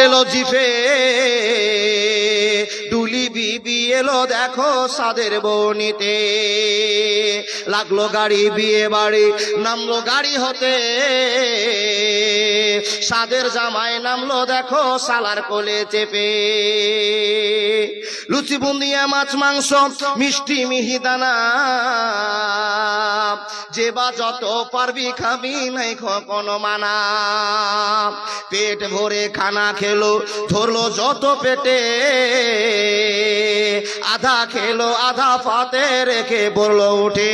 এলো জিফে ডুলি বিবি এলো দেখো সাদের বনিতে লাগলো গাড়ি বিয়ে বাড়ি নামলো গাড়ি হতে সাদের জামাই নামলো দেখো সালার কোলে চেপে লুচি বুন্দিয়া মাছ মাংস মিষ্টি মিহিদানা যে বা যত পারবি খাবি নাই কোনো মানা পেট ভরে খানা খেলো ধরলো যত পেটে আধা খেলো আধা পাতে রেখে বললো উঠে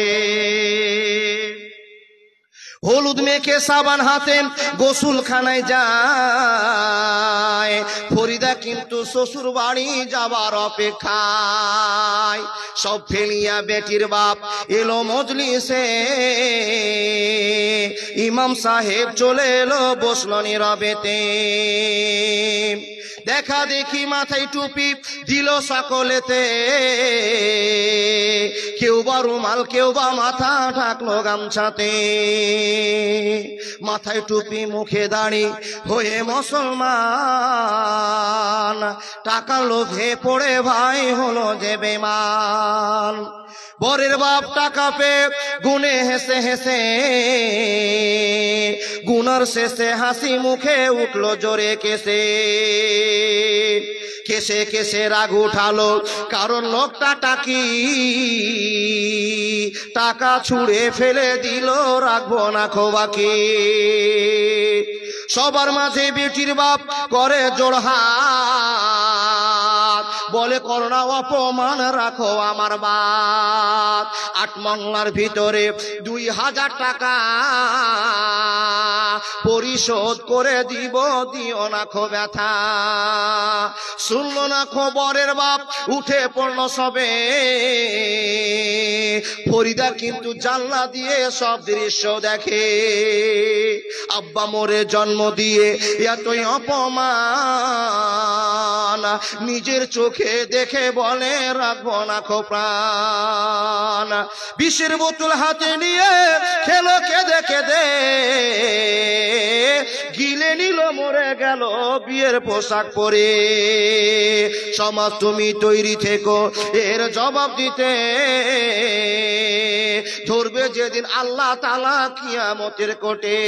হলুদ মেখে সাবান হাতে গোসল খানায় যায় ফরিদা কিন্তু শ্বশুর বাড়ি যাবার অপেক্ষায় সব ফেলিয়া বেটির বাপ এলো মজলিসে ইমাম সাহেব চলে এলো বসলো নীরবেতে দেখা দেখি মাথায় টুপি দিল সকলেতে কেউ বা রুমাল কেউ বা মাথা ঢাকলো গামছাতে মাথায় টুপি মুখে দাড়ি হয়ে মুসলমান টাকা লোভে পড়ে ভাই হলো যে বেমান বরের বাপ টাকা পে গুনে হেসে হেসে গুনার শেষে হাসি মুখে উঠলো জোরে কেসে কেসে কেসে রাগ উঠালো কারণ লোকটা টাকি টাকা ছুঁড়ে ফেলে দিল রাখবো না খোবাকি সবার মাঝে বেটির বাপ করে জোড়হাত বলে করোনা অপমান রাখো আমার বাপ 8 মংলার ভিতরে 2000 টাকা পরিশোধ করে দিব দিও না খো ব্যথা শুনলো না খবরের বাপ উঠে পড়লো সবে ফরিদা কিন্তু জানলা দিয়ে সব দৃশ্য দেখে আব্বা মোরে জন্ম দিয়ে এতই অপমান নিজের চোখে দেখে বলে রাখবো না খো প্রাণ বিষের বোতল হাতে নিয়ে খেলো কেঁদে কেঁদে গিলে নিল মরে গেল বিয়ের পোশাক পরে সমাজ তুমি তৈরি থেকো এর জবাব দিতে ধরবে যেদিন আল্লাহ তাআলা কিয়ামতের কোটে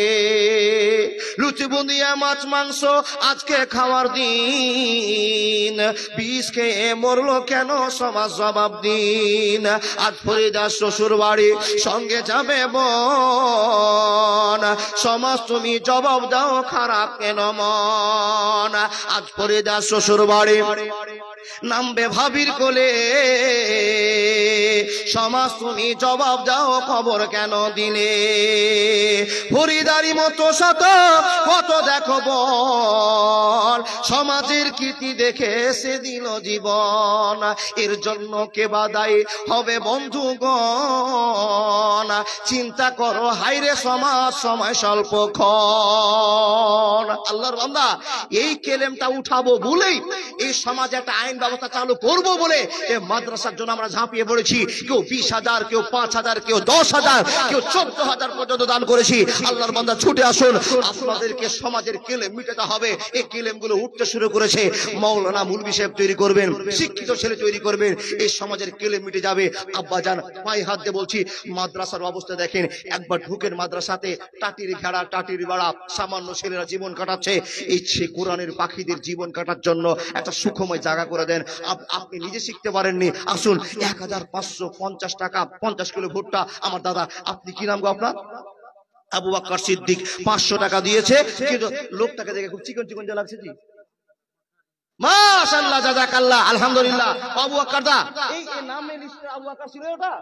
লুচি বুন্দিয়া মাছ মাংস আজকে খাওয়ার দিন বিষ খেয়ে মরলো কেন সমাজ জবাব দিন আজ ফরিদা শ্বশুর বাড়ি সঙ্গে যাবে বোন সমাজ তুমি জবাব দাও খারাপ কেন মন আজ ফরিদা শ্বশুর বাড়ি নামবে ভাবির কোলে সমাজ তুমি জবাব দাও খবর কেন দিলে ফরিদারি মতো শত কত দেখো বল সমাজের কীর্তি দেখে সে দিল জীবন এর জন্য কে বাদাই হবে বন্ধুগণ চিন্তা করো হাইরে সমাজ সময় স্বল্পক্ষণ আল্লাহর বান্দা এই কেলেমটা উঠাবো বলেই এই সমাজে একটা আইন ব্যবস্থা চালু করব বলে এই মাদ্রাসার জন্য আমরা ঝাঁপিয়ে পড়েছি কেউ 20,000 কেউ 5,000 কেউ 10,000 কেউ 14,000 পর্যন্ত দান করেছি আল্লাহর বান্দা ছুটে আসুন আপনাদেরকে সমাজের কেলেম মিটাতে হবে এই কেলেমগুলো উঠতে শুরু করেছে মাওলানা মুলবি সাহেব তৈরি করবেন শিক্ষিত ছেলে তৈরি করবেন এই সমাজের কেলেম মিটে যাবে আব্বা জান পায়ে হাত দিয়ে বলছি মাদ্রাসার অবস্থা দেখেন একবার ঢুকেন মাদ্রাসাতে টাটির ভেড়া টাটির বেড়া সামান্য ছেলেরা জীবন কাটাচ্ছে ইচ্ছে কোরআনের পাখিদের জীবন কাটার জন্য একটা সুখময় জায়গা করে দেন আপনি নিজে শিখতে পারেননি আসুন 1550 টাকা 50 কিলো ভুট্টা আমার দাদা আপনি কি নাম গো আপনার আবু বকর সিদ্দিক 500 টাকা দিয়েছে কিন্তু লোকটাকে দেখে খুব চিকন চিকন যা লাগছে জি মাশাআল্লাহ জাযাকাল্লাহ আলহামদুলিল্লাহ আবু বকর দা এই নামে লিস্টে আবু বকর ছিল ওটা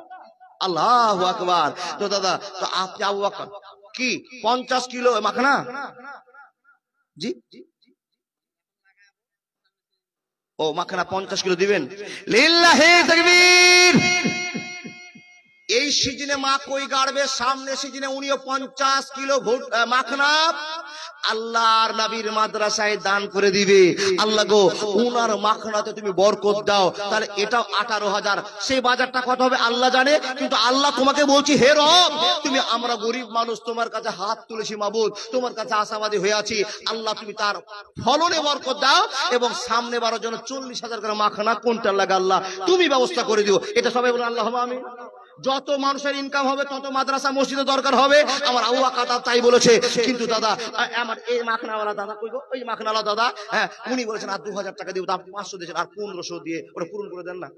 আল্লাহু আকবার তো দাদা তো আপনি আবু বকর কি 50 কিলো মাখনা জি ও মাখনা 50 কিলো দিবেন লিল্লাহি তাকবীর এই সিজনে মা কই গাড়বে, সামনে সিজনে উনিও 50 কিলো মাখনা আল্লাহর নবীর মাদ্রাসায় দান করে দিবে। আল্লাহ গো উনার মাখনাতে তুমি বরকত দাও, তাহলে এটাও 18,000। সেই বাজারটা কত হবে আল্লাহ জানে, কিন্তু আল্লাহ তোমাকে বলছি হে রব, তুমি আমরা গরিব মানুষ তোমার কাছে হাত তুলেছি মাবুদ, তোমার কাছে আশাবাদী হয়ে আছি। আল্লাহ তুমি তার ফলনে বরকত দাও, এবং সামনে বারো জন্য 40,000 করে মাখনা কোনটা লাগে আল্লাহ তুমি ব্যবস্থা করে দিও। এটা সবাই বলে আল্লাহ আমিন। যত মানুষের ইনকাম হবে তত মাদ্রাসা মসজিদে দরকার হবে, আমার আউয়া কাতা তাই বলেছে। কিন্তু দাদা আমার এই মাখনাওয়ালা দাদা কইবো, ওই মাখনাওয়ালা দাদা হ্যাঁ উনি বলেছেন আর 2000 টাকা দিব, আপনি 500 দিয়েছেন, আর 1500 দিয়ে ওটা পূরণ করে দেন না,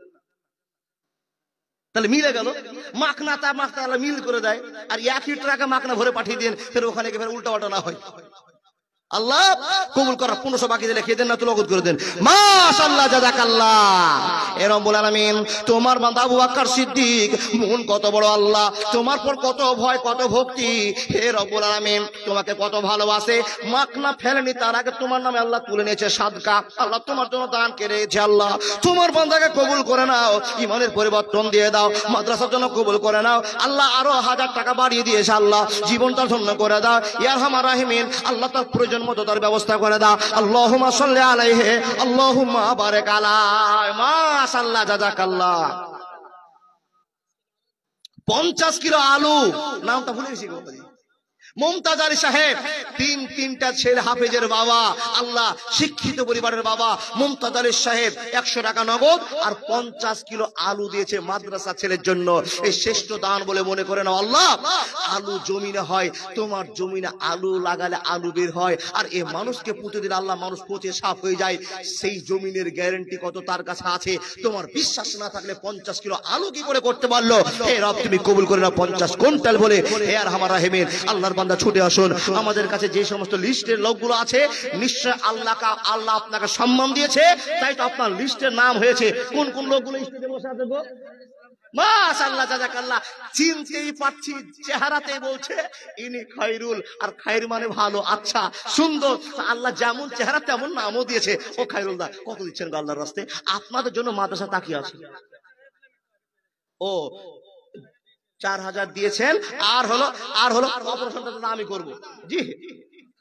তাহলে মিলে গেল। মাখনা তা মাখনা মিল করে দেয়, আর 1 টাকা মাখনা ভরে পাঠিয়ে দেন, ফের ওখানে গিয়ে ফের উল্টা পাল্টা না হয়। আল্লাহ কবুল করার 1500 বাকি দিলে খেয়ে দেন না তো নগদ করে দেন। মাশাআল্লাহ জাযাকাল্লাহ। এ রব্বুল আলামিন তোমার বান্দা আবু বকর সিদ্দিক মন কত বড়, আল্লাহ তোমার পর কত ভয় কত ভক্তি, হে রব্বুল আলামিন তোমাকে কত ভালোবাসে। মাখনা ফেলেনি তার আগে তোমার নামে আল্লাহ তুলে নিয়েছে সাদকা, আল্লাহ তোমার জন্য দান করেছে। আল্লাহ তোমার বান্দাকে কবুল করে নাও, ইমানের পরিবর্তন দিয়ে দাও, মাদ্রাসার জন্য কবুল করে নাও। আল্লাহ আরো 1000 টাকা বাড়িয়ে দিয়েছে, আল্লাহ জীবনটা ধন্য করে দাও ইয়া আরহামার রাহিমিন। আল্লাহ তার প্রয়োজন মতো তার ব্যবস্থা করে দাও। আল্লাহুম্মা সাল্লি আলাইহি আল্লাহুম্মা বারিক আলাইহি। মাশাআল্লাহ জাযাকাল্লাহ। 50 কিলো আলু, নামটা ভুলে গেছি গো। মুমতাজ আলী সাহেব, তিনটা ছেলে হাফেজের বাবা, আল্লাহ শিক্ষিত পরিবারের বাবা। মুমতাজ আলী সাহেব 100 টাকা নগদ আর 50 কিলো আলু দিয়েছে মাদ্রাসা ছেলের জন্য। এই শ্রেষ্ঠ দান বলে মনে করে নাও। আল্লাহ আলু জমিনে হয়, তোমার জমিনে আলু লাগালে আলু বের হয়, আর এই মানুষকে পুঁতে দিলে আল্লাহ মানুষ পচে সাফ হয়ে যায়। সেই জমিনের গ্যারান্টি কত তার কাছে আছে। তোমার বিশ্বাস না থাকলে 50 কিলো আলু কি করে করতে পারলো? হে রব তুমি কবুল করে নাও 50 কুইন্টাল বলে। হে আরহামার রাহিমিন আল্লাহর বান্দা ছুটে আসুন, আমাদের কাছে যে সমস্ত লিস্টের লোকগুলো আছে নিশ্চয় আল্লাহ আপনাকে সম্মান দিয়েছে, তাই তো আপনার লিস্টের নাম হয়েছে। কোন কোন লোকগুলো স্টেজে বসে আছে গো? মাশাআল্লাহ জাযাকাল্লাহ। চিনতেই পাচ্ছি, চেহারাতেই বলছে ইনি খায়রুল, আর খায়র মানে ভালো, আচ্ছা সুন্দর। আল্লাহ যেমন চেহারা তেমন নামও দিয়েছে। ও খায়রুল দা কত দিচ্ছেন গো আল্লাহর রাস্তায়? আপনাদের জন্য মাদ্রাসা তাকিয়ে আছে। ও 4000 দিয়েছেন, আর হলো অপারেশনটা আমি করব। জি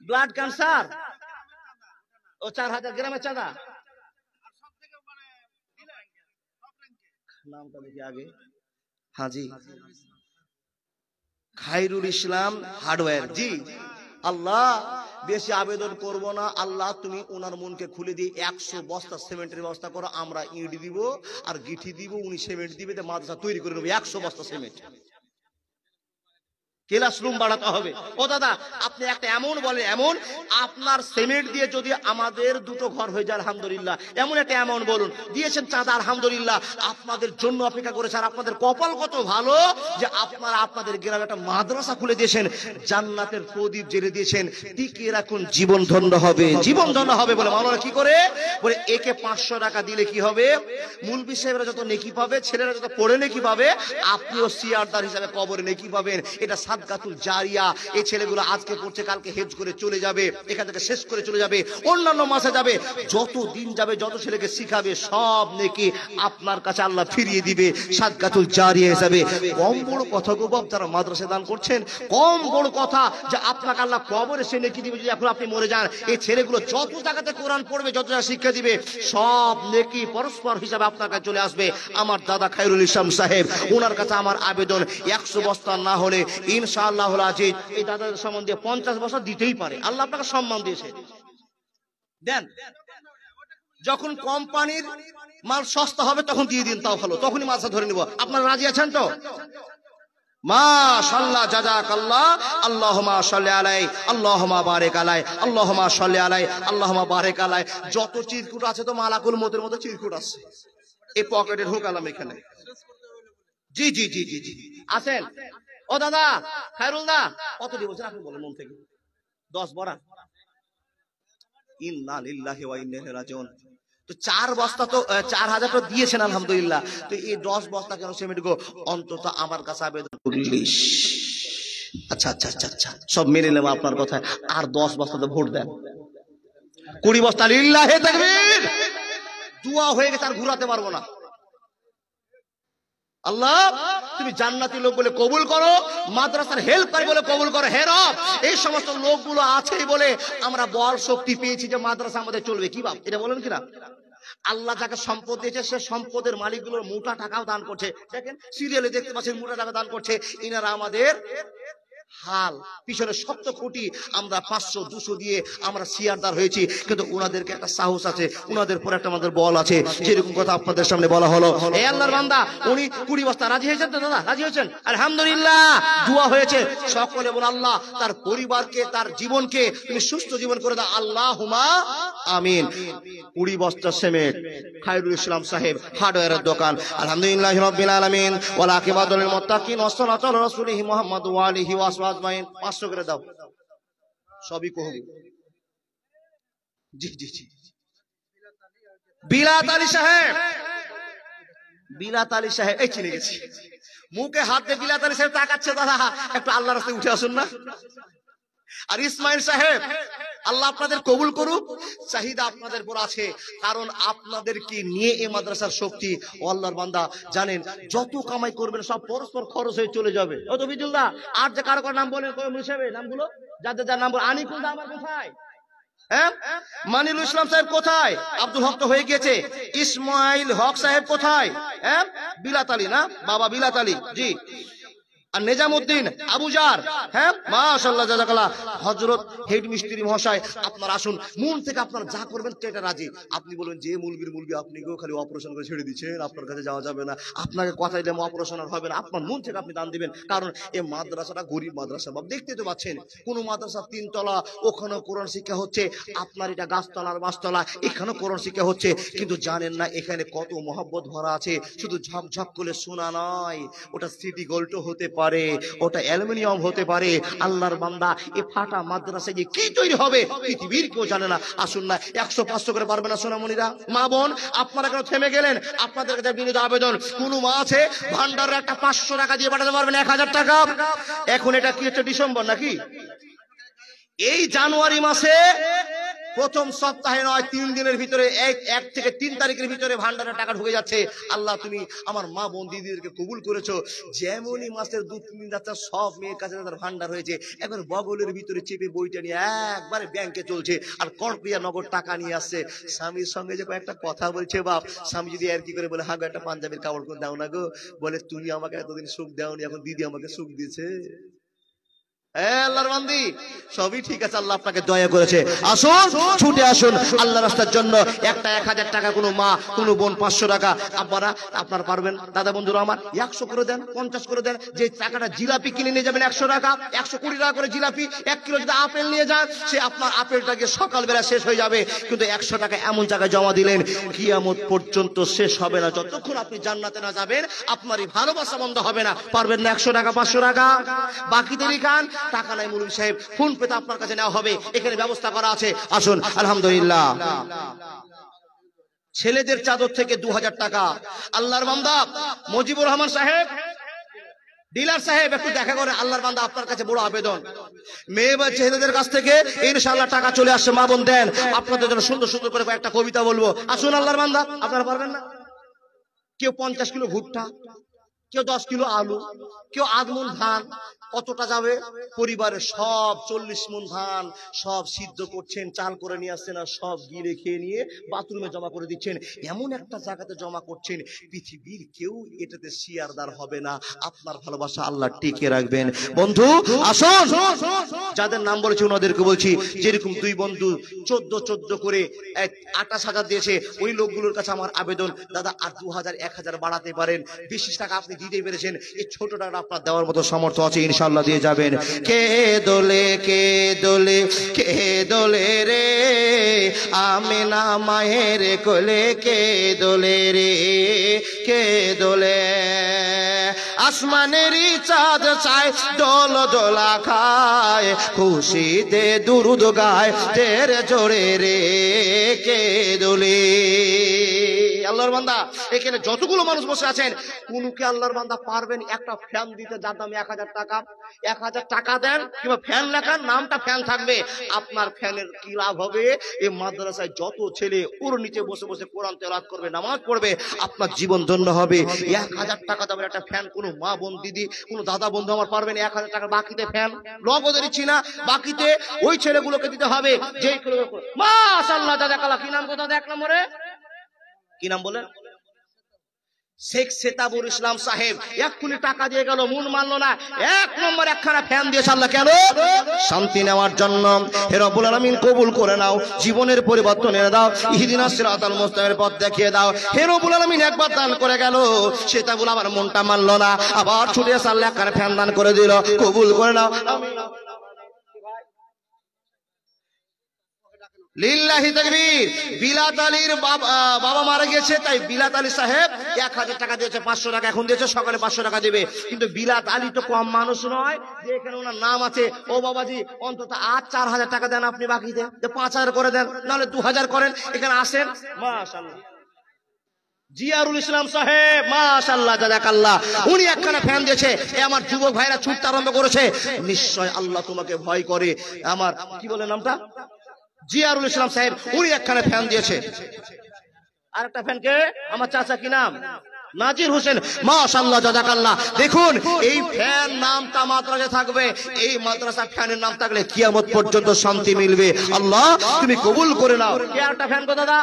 ব্লাড ক্যান্সার, ও 4000 গ্রামের চাঁদা। নামটা দেখি আগে। হ্যাঁ জি খায়রুল ইসলাম হার্ডওয়্যার। জি আল্লাহ বেশি আবেদন করব না, আল্লাহ তুমি ওনার মনকে খুলে দিয়ে 100 বস্তা সিমেন্টের ব্যবস্থা করো। আমরা ইট দিব আর গিঠি দিব, উনি সিমেন্ট দিবে, মাদ্রাসা তৈরি করে নেবো। 100 বস্তা সিমেন্ট, ক্লাসরুম বাড়াতে হবে। ও দাদা আপনি একটা এমন বলেন, এমন আপনার সিমেন্ট দিয়ে যদি আমাদের 2টো ঘর হয়ে যায় আলহামদুলিল্লাহ, এমন একটা অ্যামাউন্ট বলুন। দিয়েছেন চাঁদা আলহামদুলিল্লাহ, আপনাদের জন্য অপেক্ষা করেছে। আর আপনাদের কপাল কত ভালো যে আপনারা আপনাদের গ্রামে একটা মাদ্রাসা খুলে দিয়েছেন, জান্নাতের প্রদীপ জ্বেলে দিয়েছেন। টিকে রাখুন, জীবন ধন্য হবে, জীবন ধন্য হবে। বলে মাওলানা কি করে? বলে একে 500 টাকা দিলে কি হবে? মুলবি সাহেবরা যত নেকি পাবে, ছেলেরা যত পড়ে নেকি পাবে, আপনিও সিয়ারদার হিসাবে কবরে নেকি পাবেন। এটা সাদকাতুল জারিয়া। এই ছেলেগুলো আজকে পড়ছে, কালকে হেজ করে চলে যাবে, এখান থেকে শেষ করে চলে যাবে, অন্যান্য মাসে যাবে। যত দিন যাবে, যত ছেলেকে শিখাবে, সব নেকি আপনার কাছে আল্লাহ ফিরিয়ে দিবে সাদকাতুল জারিয়া হিসাবে। কম বড় কথা গো বাপ, যারা মাদ্রাসা দান করছেন, কম বড় কথা যে আপনাকে আল্লাহ কবরে সে নেকি দিবে যদি এখন আপনি মরে যান। এই ছেলেগুলো যত জায়গাতে কোরআন পড়বে, যত জায়গা শিক্ষা দিবে, সব নেকি পরস্পর হিসাবে আপনার কাছে চলে আসবে। আমার দাদা খায়রুল ইসলাম সাহেব, ওনার কাছে আমার আবেদন, 100 বস্তা না হলে ইনশাআল্লাহ আজিজ এই দাদাদের সম্বন্ধে 50 বছর দিতেই পারে। আল্লাহ আপনাকে সম্মান দিয়েছে, দেন। যখন কোম্পানির মাল সস্তা হবে তখন দিয়ে দিন, তাও ভালো, তখনই মালসা ধরে নিব। আপনারা রাজি আছেন তো? মাশাআল্লাহ জাযাকাল্লাহ। আল্লাহুম্মা সাল্লি আলাইহি আল্লাহুম্মা বারিক আলাইহি আল্লাহুম্মা সাল্লি আলাইহি আল্লাহুম্মা বারিক আলাইহি। যত চিরকুট আছে তো মালাকুল মতের মতো চিরকুট আছে, এই পকেটে ঢোকালাম এখানে। জি জি জি জি জি আসেন। ও দাদা খায়রুল দা কত দিয়ে বলছেন আপনি বলেন মন থেকে? 10 বড়া। ইন্না লিল্লাহি ওয়া ইন্না ইলাইহি রাজিউন। তো 4 বস্তা তো 4000 তো দিয়েছেন আলহামদুলিল্লাহ। তো এই 10 বস্তা কেন সিমেন্ট গো? অন্তত আমার কাছে আবেদন 40। আচ্ছা আচ্ছা আচ্ছা আচ্ছা সব মেনে নেব আপনার কথা। আর 10 বস্তাতে ভোট দেন, 20 বস্তা। লিল্লাহি তাকবীর। দুয়া হয়ে গেছে, আর ঘুরাতে পারবো না। আল্লাহ তুমি জান্নাতি লোক বলে কবুল করো, মাদ্রাসার হেল্পার বলে কবুল করো। হে রব, এই সমস্ত লোকগুলো আছেই বলে আমরা বল শক্তি পেয়েছি যে মাদ্রাসা আমাদের চলবে। কি বাপ, এটা বলেন কিনা? আল্লাহ যাকে সম্পদ দিয়েছে সে সম্পদের মালিকগুলোর মোটা টাকাও দান করছে। দেখেন সিরিয়ালে দেখতে পাচ্ছেন মোটা টাকা দান করছে। ইনারা আমাদের হাল পিছনে 70 কোটি, আমরা 500-200 দিয়ে আমরা শিয়ারদার হয়েছি, কিন্তু ওনাদেরকে একটা সাহস আছে, ওনাদের পর একটা আমাদের বল আছে। যেরকম কথা আপনাদের সামনে বলা হলো, এই আল্লাহর বান্দা উনি 20 বস্তা রাজি হয়েছেন তো দাদা? রাজি হয়েছেন? আলহামদুলিল্লাহ, দোয়া হয়েছে। সকলে বলে আল্লাহ তার পরিবারকে, তার জীবনকে তুমি সুস্থ জীবন করে দাও, আল্লাহুম্মা আমিন। 20 বস্তা সিমেন্ট খায়রুল ইসলাম সাহেব হার্ডওয়্যারের দোকান। আলহামদুলিল্লাহি রাব্বিল আলামিন ওয়াল আকিবাতুল লিল মুত্তাকিন ওয়া সাল্লাতু আলা রাসূলিহি মুহাম্মদ ওয়া আলিহি ওয়া আসহাবিহি। 500 করে দাও, সবই কহবো। জি জি জি, বিলাত আলী সাহেব, বিলাত আলী সাহেব, এই চিনে গেছি, মুখে হাত দিয়ে বিলাত আলী সাহেব তাকাচ্ছে। দাদা একটু আল্লাহর রাস্তায় উঠে আসুন না। আর ইসমাইল সাহেব, আল্লাহ আপনাদের কবুল করুক। চাহিদা আপনাদের উপর আছে, কারণ আপনাদেরকে নিয়ে এই মাদ্রাসার শক্তি। ও আল্লাহর বান্দা জানেন, যত কামাই করবেন সব পরস্পর খরচ হয়ে চলে যাবে। ও তো বিজুল্লাহ, আর যে কারো কারো নাম বলেন হিসেবে নামগুলো, যাদের যার নাম বলে। আনিকুল দা আমার কোথায়? হ্যাঁ, মানিরুল ইসলাম সাহেব কোথায়? আব্দুল হক তো হয়ে গেছে। ইসমাইল হক সাহেব কোথায়? হ্যাঁ, বিলাত আলী না, বাবা বিলাত আলী, জি। আর নিজামউদ্দিন আবুজার, হ্যাঁ মাশাআল্লাহ জাযাকাল্লাহ। হযরত হেড মিস্ত্রি মহাশয়, আপনারা আসুন, মন থেকে আপনারা যা করবেন সেটা রাজি। আপনি বলবেন যে মুলগি আপনি কেউ খালি অপারেশন করে ছেড়ে দিচ্ছেন, আপনার কাছে যাওয়া যাবে না, আপনাকে কথা দিলে অপারেশন আর হবে না। আপনার মন থেকে আপনি দান দিবেন, কারণ এই মাদ্রাসাটা গরিব মাদ্রাসা। বাপ দেখতে তো পাচ্ছেন, কোন মাদ্রাসা 3 তলা, ওখানে কোরআন শিক্ষা হচ্ছে, আপনার এটা গাছতলার মাছতলা, এখানেও কোরআন শিক্ষা হচ্ছে। কিন্তু জানেন না এখানে কত মহব্বত ভরা আছে। শুধু ঝকঝক করে সোনা নয়, ওটা সিটি গোল্ডও হতে পারে, ওটা অ্যালুমিনিয়াম হতে পারে। আল্লাহর বান্দা, এ ফাটা মাদ্রাসায় যে কি তৈরি হবে পৃথিবীর কেউ জানে না। আসুন না, 100-500 করে পারবে না সোনামণিরা, মা বোন, আপনারা কেন থেমে গেলেন? আপনাদের কাছে বিনীত আবেদন, কোন মা আছে ভান্ডারের একটা 500 টাকা দিয়ে পাঠাতে পারবেন? 1000 টাকা। এখন এটা কি হচ্ছে, ডিসেম্বর নাকি? এই জানুয়ারি মাসে প্রথম সপ্তাহে নয়, 3 দিনের ভিতরে, 1 থেকে 3 তারিখের ভিতরে ভান্ডারের টাকা ঢুকে যাচ্ছে। আল্লাহ তুমি আমার মা বোন দিদিদেরকে কবুল করেছো। যেমনই মাসের 2-3 দিন যাচ্ছে, সব মেয়ের কাছে তাদের ভান্ডার হয়েছে। এখন বগলের ভিতরে চেপে বইটা নিয়ে একবারে ব্যাংকে চলছে, আর কড়পিয়া নগদ টাকা নিয়ে আসছে। স্বামীর সঙ্গে যে কয়েকটা কথা বলছে, বাপ, স্বামী যদি আর কি করে বলে, হ্যাঁ একটা পাঞ্জাবির কাপড় করে দাও না গো, বলে তুমি আমাকে এতদিন সুখ দাওনি, এখন দিদি আমাকে সুখ দিয়েছে। আল্লাহর বান্দি, সবই ঠিক আছে, আল্লাহ আপনাকে দয়া করেছে। আসুন, ছুটে আসুন আল্লাহর রাস্তার জন্য। একটা 1000 টাকা, কোনো মা, কোনো বোন 500 টাকা। আপনারা পারবেন দাদা বন্ধুরা আমার, 100 করে দেন, 50 করে দেন। যে টাকাটা জিলাপি কিনে নিয়ে যাবেন 100 টাকা, 120 টাকা করে জিলাপি। 1 কিলো যদি আপেল নিয়ে যান, সে আপনার আপেলটাকে সকালবেলা শেষ হয়ে যাবে। কিন্তু 100 টাকা এমন জায়গায় জমা দিলেন, কিয়ামত পর্যন্ত শেষ হবে না। যতক্ষণ আপনি জান্নাতে না যাবেন, আপনার এই ভালোবাসা বন্ধ হবে না। পারবেন না 100 টাকা, 500 টাকা? বাকিতে লিখান, টাকা নাই মুরুল সাহেব, ফোন পেতে আপনার কাছে নেওয়া হবে, এখানে ব্যবস্থা করা আছে। আসুন, আলহামদুলিল্লাহ। ছেলেদের চাদর থেকে 2000 টাকা। আল্লাহর বান্দা মুজিবুর রহমান সাহেব, ডিলার সাহেব, একটু দেখা করে। আল্লাহর বান্দা আপনার কাছে বড় আবেদন, মেয়ে বা ছেলেদের কাছ থেকে ইনশাআল্লাহ টাকা চলে আসছে। মা বোন দেন, আপনাদের জন্য সুন্দর সুন্দর করে একটা কবিতা বলবো। আসুন আল্লাহর বান্দা, আপনারা পারবেন না? কেউ 50 কিলো ভুট্টা, কেউ 10 কিলো আলু, কেউ 8 মণ ধান। কতটা যাবে? পরিবারের সব 40 মণ ধান সব সিদ্ধ করছেন, চাল করে নিয়ে আসছেন, আর সব গিলে খেয়ে নিয়ে বাথরুমে জমা করে দিচ্ছেন। এমন একটা জায়গাতে জমা করছেন, পৃথিবীর কেউ এটাতে শেয়ারদার হবে না। আপনার ভালোবাসা আল্লাহ টিকে রাখবেন। বন্ধু আসুন, যাদের নাম বলেছি ওনাদেরকে বলছি, যেরকম 2 বন্ধু 14 করে 28,000 দিয়েছে, ওই লোকগুলোর কাছে আমার আবেদন, দাদা আর 2000 1000 বাড়াতে পারেন। 20 টাকা আপনি দিতে পেরেছেন, এই ছোট টাকা আপনার দেওয়ার মতো সামর্থ্য আছে, ইনশাআল্লাহ দিয়ে যাবেন। কে দোলে কে দোলে কে দোলে রে, আমিনা মায়ের কোলে কে দোলে রে, কে দোলে। আসমানেরই চাঁদ চায় দোল দোলা খায়, খুশিতে দুরুদ গায় তেরে জোরে রে, কে দোলে। আল্লাহ আল্লাহর বান্দা, এখানে যতগুলো মানুষ বসে আছেন, কোনকে আল্লাহর বান্দা পারবেন একটা ফ্যান দিতে যার দাম 1000 টাকা? 1000 টাকা দেন কিংবা ফ্যান লেখার নামটা ফ্যান থাকবে, আপনার ফ্যানের কি লাভ হবে? এই মাদ্রাসায় যত ছেলে ওর নিচে বসে বসে কোরআন তেলাওয়াত করবে, নামাজ পড়বে, আপনার জীবন ধন্য হবে। 1000 টাকা দামের একটা ফ্যান কোনো মা বোন দিদি কোনো দাদা বন্ধু আমার পারবেন 1000 টাকা বাকিতে ফ্যান? নগদে দিচ্ছি না, বাকিতে ওই ছেলেগুলোকে দিতে হবে যেই মাশাআল্লাহ। জাযাকাল্লাহ। কি নাম কথা 1 নম্বরে কি নাম বলেন? শেখ সেতাবুর ইসলাম সাহেব এক্ষুনি টাকা দিয়ে গেল, মন মানলো না, 1 নম্বর একখানা ফ্যান দিয়েছে। আল্লাহ কেন? শান্তি নেওয়ার জন্য। হে রব্বুল আলামিন কবুল করে নাও, জীবনের পরিবর্তন এনে দাও, ইহদিনাস সিরাতাল মুস্তাকিমের পথ দেখিয়ে দাও। হে রব্বুল আলামিন একবার দান করে গেল, সেতাবুল আবার মনটা মানলো না, আবার ছুটে এসে আল্লাহ একখানা ফ্যান দান করে দিল। কবুল করে নাও, আমিন। লিল্লাহি তাকবীর। বিলাত আলীর বাবা মারা গেছে, তাই বিলাত আলী সাহেব 1000 টাকা দিয়েছে, 500 টাকা এখন দিয়েছে, সকালে 500 টাকা দিবে। কিন্তু বিলাত আলী তো কম মানুষ নয় যে এখানে ওনার নাম আছে। ও বাবাজি অন্তত 4000 টাকা দেন আপনি বাকিতে, 5000 করে দেন, নাহলে 2000 করেন, এখানে আসেন। মাশাআল্লাহ। জিয়ারুল ইসলাম সাহেব মাশাআল্লাহ জাযাকাল্লাহ, উনি একখানা ফ্যান দিয়েছে। আমার যুবক ভাইরা ছুটতে আরম্ভ করেছে, নিশ্চয় আল্লাহ তোমাকে ভয় করে। আমার কি বলে নামটা? জিয়ারুল ইসলাম সাহেব, উনি একখানা ফ্যান দিয়েছে। আরেকটা ফ্যানকে আমার চাচা কি নাম? নাজির হোসেন মাশাআল্লাহ জাযাকাল্লাহ। দেখুন এই ফ্যান নামটা মাদ্রাসায় থাকবে, এই মাদ্রাসা ফ্যানের নাম থাকলে কিয়ামত পর্যন্ত শান্তি মিলবে। আল্লাহ তুমি কবুল করে নাও। কে আরেকটা ফ্যান কো দাদা?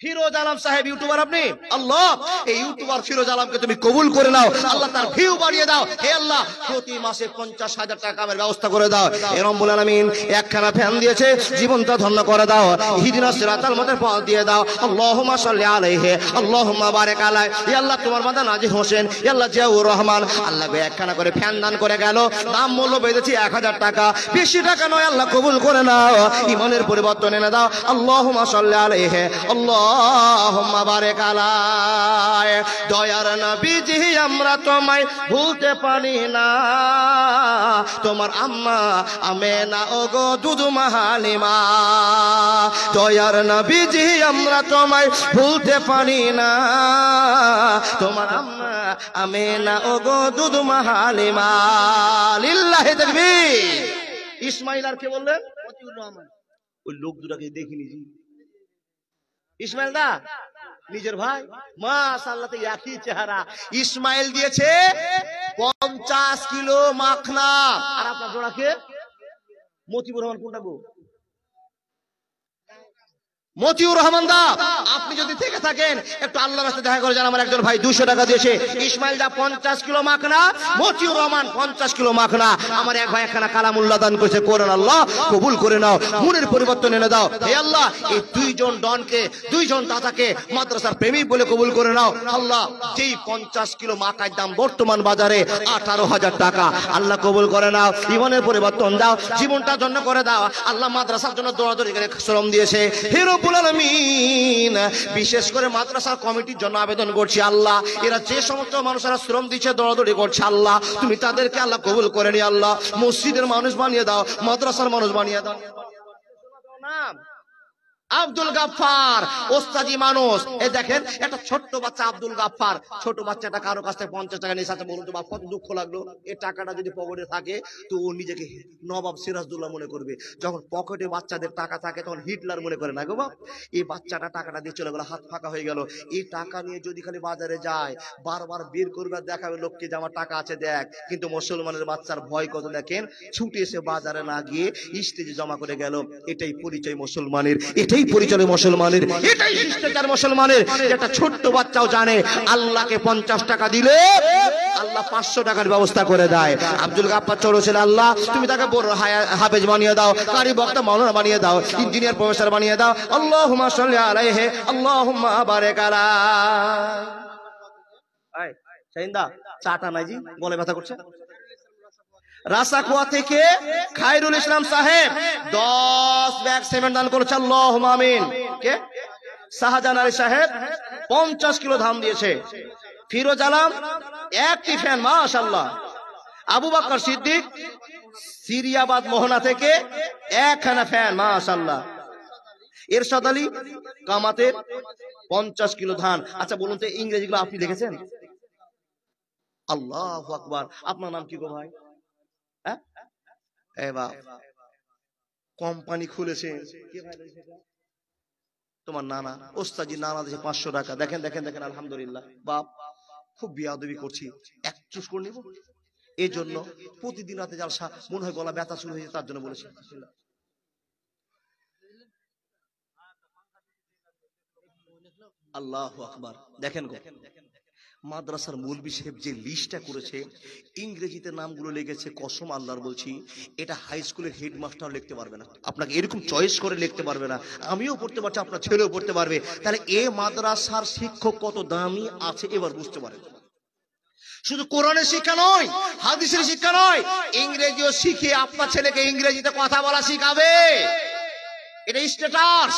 ফিরোজ আলম সাহেব ইউটিউবার আপনি, আল্লাহ এই ইউটিউবার ফিরোজ আলমকে তুমি কবুল করে নাও, আল্লাহ তার ভিউ বাড়িয়ে দাও। হে আল্লাহ প্রতি মাসে 50,000 টাকা কামের ব্যবস্থা করে দাও। হে রব্বুল আলামিন একখানা ফ্যান দিয়েছে, জীবনটা ধন্য করে দাও, ইহদিনাস সিরাতাল মুস্তাকিমের পথ দিয়ে দাও। আল্লাহুম্মা সাল্লি আলাইহি আল্লাহুম্মা বারিক আলাইহি। হে আল্লাহ তোমার বান্দা নাজির হোসেন, হে আল্লাহ জিয়াউর রহমান, আল্লাহ একখানা করে ফ্যান দান করে গেল, দাম মূল্য বেঁধেছি 1000 টাকা, বেশি টাকা নয়, আল্লাহ কবুল করে নাও, ঈমানের পরিবর্তন এনে দাও। আল্লাহুম্মা সাল্লি আলাইহি আল্লাহুম্মা বারিক আলাইহি। দয়ার নবীজি আমরা তোমায় ভুলতে পারি না, তোমার আম্মা আমেনা ওগো দুধমা হালিমা। দয়ার নবীজি আমরা তোমায় ভুলতে পারি না, তোমার আম্মা আমেনা ওগো দুধমা হালিমা। লিল্লাহি তাকবীর। ইসমাইল আর কে বললেন? মতিউর রহমান। ওই লোক দুটাকে দেখিনি জি। ইসমাইল দা নিজের ভাই মাশাআল্লাহ, একই চেহারা। ইসমাইল দিয়েছে 50 কিলো মাখনা। আর আপনার জোড়াকে মতিউর রহমান কোনটা গো? মতিউর রহমান দা আপনি যদি থেকে থাকেন একটু আল্লাহর রাস্তায় দেখা করে যান। আমার একজন ভাই 200 টাকা দিয়েছে। ইসমাইল দা 50 কিলো মাখনা, মতিউর রহমান 50 কিলো মাখনা। আমার এক ভাই একখানা কালামুল্লাহ দান করেছে, কোরআন আল্লাহ কবুল করে নাও, মনের পরিবর্তন এনে দাও। হে আল্লাহ এই দুইজন ডনকে, দুইজন দাদাকে মাদ্রাসার প্রেমিক বলে কবুল করে নাও। আল্লাহ যেই 50 কিলো মাখার দাম বর্তমান বাজারে 18,000 টাকা, আল্লাহ কবুল করে নাও, জীবনের পরিবর্তন দাও, জীবনটা জন্য করে দাও। আল্লাহ মাদ্রাসার জন্য দৌড়াদৌড়ি করে শ্রম দিয়েছে। হে রব্বুল আলামিন বিশেষ করে মাদ্রাসার কমিটির জন্য আবেদন করছি, আল্লাহ এরা যে সমস্ত মানুষেরা শ্রম দিচ্ছে, দৌড়াদৌড়ি করছে, আল্লাহ তুমি তাদেরকে আল্লাহ কবুল করে নিও। আল্লাহ মসজিদের মানুষ বানিয়ে দাও, মাদ্রাসার মানুষ বানিয়ে দাও। নাম আব্দুল গাফফার, ওস্তাদি মানুষ। এই দেখেন একটা ছোট্ট বাচ্চা আব্দুল গাফফার, ছোট বাচ্চাটা কারো কাছ থেকে 50 টাকা নিয়ে সাথে বলুন তো বাপ কত দুঃখ লাগলো। এই টাকাটা যদি পকেটে থাকে তো ও নিজেকে নবাব সিরাজদৌল্লাহ মনে করবে। যখন পকেটে বাচ্চাদের টাকা থাকে তখন হিটলার মনে করে না গো বাপ। এই বাচ্চাটা টাকাটা দিয়ে চলে গেল, হাত ফাঁকা হয়ে গেল। এই টাকা নিয়ে যদি খালি বাজারে যায় বারবার বের করবে, দেখাবে লোককে যে আমার টাকা আছে দেখ। কিন্তু মুসলমানের বাচ্চার ভয় কত দেখেন, ছুটে এসে বাজারে না গিয়ে স্টেজে জমা করে গেল। এটাই পরিচয় মুসলমানের, এটাই পরিচয় মুসলমানের, এটাই শিষ্টাচার মুসলমানের। একটা ছোট্ট বাচ্চাও জানে আল্লাহকে 50 টাকা দিলে আল্লাহ 500 টাকার ব্যবস্থা করে দেয়। আব্দুল গাফফার চলেছিল, আল্লাহ তুমি তাকে বড় হাফেজ বানিয়ে দাও, কারি বক্তা মাওলানা বানিয়ে দাও, ইঞ্জিনিয়ার প্রফেসর বানিয়ে দাও। আল্লাহুম্মা সাল্লি আলাইহি আল্লাহুম্মা বারিক আলাইহি। এই শাহিনদা চাটা নাই জি, গলায় ব্যথা করছে। রাসাকুয়া থেকে খায়রুল ইসলাম সাহেব 10 ব্যাগ সিমেন্ট দান করেছে, আল্লাহুম্মা আমিন। কে? শাহজাহান আলী সাহেব 50 কিলো ধান দিয়েছে। ফিরোজ আলম একটি ফ্যান মাশাআল্লাহ। আবু বকর সিদ্দিক সিরিয়াবাদ মোহনা থেকে একখানা ফ্যান মাশাআল্লাহ। এরশাদ আলী কামাতের 50 কিলো ধান। আচ্ছা বলুন তো ইংরেজিগুলো আপনি দেখেছেন? আল্লাহু আকবার। আপনার নাম কি গো ভাই? হ্যাঁ এ বাপ, কোম্পানি খুলেছে কে ভাই? তোমার নানা, ওস্তাজি নানা দিয়েছে 500 টাকা। দেখেন দেখেন দেখেন, আলহামদুলিল্লাহ। বাপ খুব বিয়াদবি করছি, এক চুস করে নিব। এই জন্য প্রতিদিন রাতে জালসা, মনে হয় গলা ব্যথা শুরু হয়েছে, তার জন্য বলেছি। আল্লাহু আকবার। দেখেন গো, মাদ্রাসার মৌলভী সাহেব যে লিস্টটা করেছে, ইংরেজিতে নামগুলো লেগেছে, কসম আল্লাহর বলছি, এটা হাই স্কুলের হেডমাস্টার লিখতে পারবে না। আপনাকে এরকম চয়েস করে লিখতে পারবে না। আমিও পড়তে পারছি, আপনার ছেলেও পড়তে পারবে। তাহলে এ মাদ্রাসার শিক্ষক কত দামি আছে এবার বুঝতে পারেন। শুধু কোরআনের শিক্ষা নয়, হাদিসের শিক্ষা নয়, ইংরেজিও শিখিয়ে আপনার ছেলেকে ইংরেজিতে কথা বলা শিখাবে। এটা স্ট্যাটাস।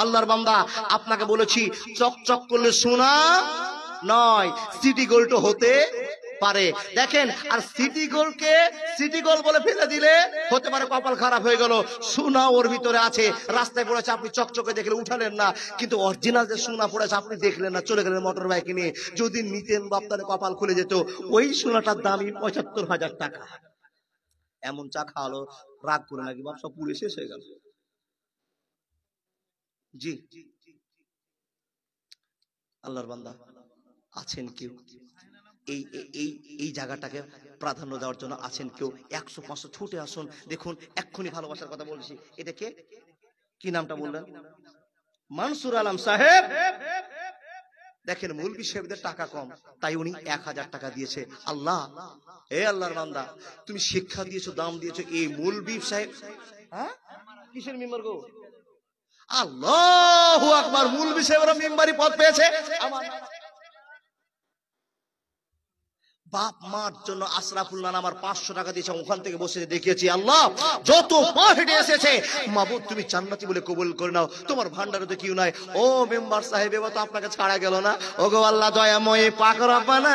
আল্লাহর বান্দা, আপনাকে বলেছি চকচক করলে সোনা নয়, সিটি গোল্ড হতে পারে। দেখেন, আর সিটি গোল্ড বলে ফেলে দিলে হতে পারে কপাল খারাপ হয়ে গেল। সোনা ওর ভিতরে আছে, রাস্তায় পড়েছে, আপনি চকচকে দেখলে উঠালেন না, কিন্তু অরিজিনাল যে সোনা পড়েছে আপনি দেখলেন না, চলে গেলেন মোটর বাইক নিয়ে। যদি নিতেন বাপতার কপাল খুলে যেত। ওই সোনাটার দামই 75,000 টাকা। এমন চা খাওয়ালো, রাগ করে নাকি বাপ, সব পুড়ে শেষ হয়ে গেল। জি আল্লাহর বান্দা, আছেন কেউ এই এই এই জায়গাটাকে প্রাধান্য দেওয়ার জন্য? আছেন কেউ? 100-500 ছুটে আসুন। দেখুন এক্ষুনি ভালোবাসার কথা বলছি। এটাকে কি নামটা বললেন? মানসুর আলম সাহেব। দেখেন মৌলভী সাহেবদের টাকা কম, তাই উনি 1000 টাকা দিয়েছে। আল্লাহ, হে আল্লাহর বান্দা, তুমি শিক্ষা দিয়েছো, দাম দিয়েছো, এই মৌলভী সাহেব হ্যাঁ কিসের মেম্বার গো? আল্লাহু আকবার। মৌলভী সাহেবরা মেম্বারি পদ পেয়েছে। আমার বাপ মার জন্য আশরাফুল নানা আমার 500 টাকা দিয়েছে, ওখান থেকে বসে দেখিয়েছি। আল্লাহ, যত পা হেঁটে এসেছে মাবুদ তুমি জান্নাতি বলে কবুল করে নাও, তোমার ভান্ডারে তো কেউ নাই। ও মেম্বার সাহেব, এবার তো আপনাকে ছাড়া গেল না। ও গো আল্লাহ দয়াময় পাক রব্বানা,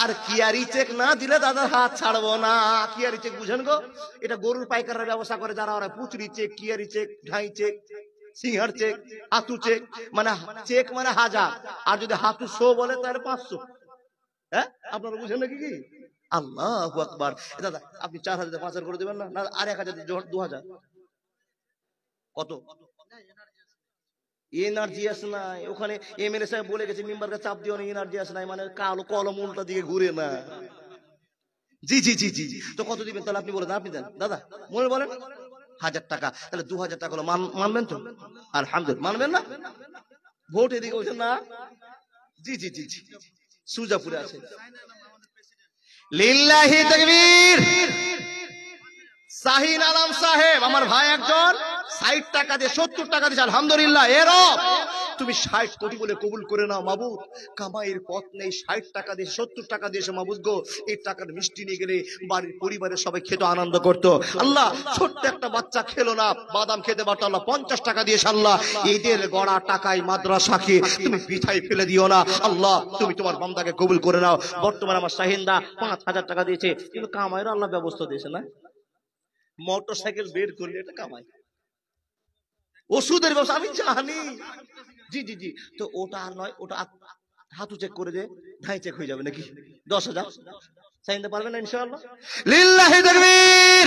আর কিয়ারি চেক না দিলে দাদার হাত ছাড়বো না। কিয়ারি চেক বুঝেন গো? এটা গরুর পাইকারের ব্যবসা করে যারা, ওরা পুচরি চেক, কিয়ারি চেক, ঢাই চেক, সিংহার চেক, হাতু চেক। মানে চেক মানে 1000, আর যদি হাতু 100 বলে তাহলে 500। হ্যাঁ আপনারা বুঝেন নাকি? কি আল্লাহু আকবার। দাদা আপনি 4000 5,000 করে দেবেন না? আর 1000 2000 কত? এনার্জি আছে নাই ওখানে? এমএলএ সাহেব বলে গেছে মেম্বারকে চাপ দিও না, এনার্জি আছে নাই, মানে কালো কলম উল্টা দিকে ঘুরে না। জি জি জি জি। তো কত দিবেন তাহলে আপনি বলে দেন, আপনি দেন দাদা, মনে বলেন। 1000 টাকা, তাহলে 2000 টাকা হলো। মানবেন তো? আলহামদুলিল্লাহ। মানবেন না? ভোট এদিকে বলছেন না? জি জি জি জি। সুজাপুরে আছে। লিল্লাহি তাকবীর। শাহিন আলম সাহেব আমার ভাই একজন 60 টাকা দিয়ে 70 টাকা দিয়েছে। আলহামদুলিল্লাহ। এ রব, তুমি 60 কোটি বলে কবুল করে নাও মাবুদ। কামাইয়ের পথ নেই, 60 টাকা দিয়ে 70 টাকা দিয়েছে মাবুদ গো। এই টাকার মিষ্টি নিয়ে গেলে বাড়ির পরিবারের সবাই খেতে আনন্দ করতো। আল্লাহ, ছোট্ট একটা বাচ্চা খেলো না, বাদাম খেতে পারতো। আল্লাহ 50 টাকা দিয়েছে। আল্লাহ, এদের গড়া টাকায় মাদ্রাসাকে তুমি বিছাই ফেলে দিও না। আল্লাহ, তুমি তোমার বান্দাকে কবুল করে নাও। বর্তমানে আমার শাহিনদা 5000 টাকা দিয়েছে, কিন্তু কামাইয়ের আল্লাহ ব্যবস্থা দিয়েছে না। মোটরসাইকেল বের করলে এটা কামাই, ওষুধের ব্যবস্থা আমি জানি। জি জি জি। তো ওটা আর নয়, ওটা হাতু চেক করে দে, ধাই চেক হয়ে যাবে নাকি? 10,000 চাইতে পারবেন না ইনশাআল্লাহ। লিল্লাহি তাকবীর।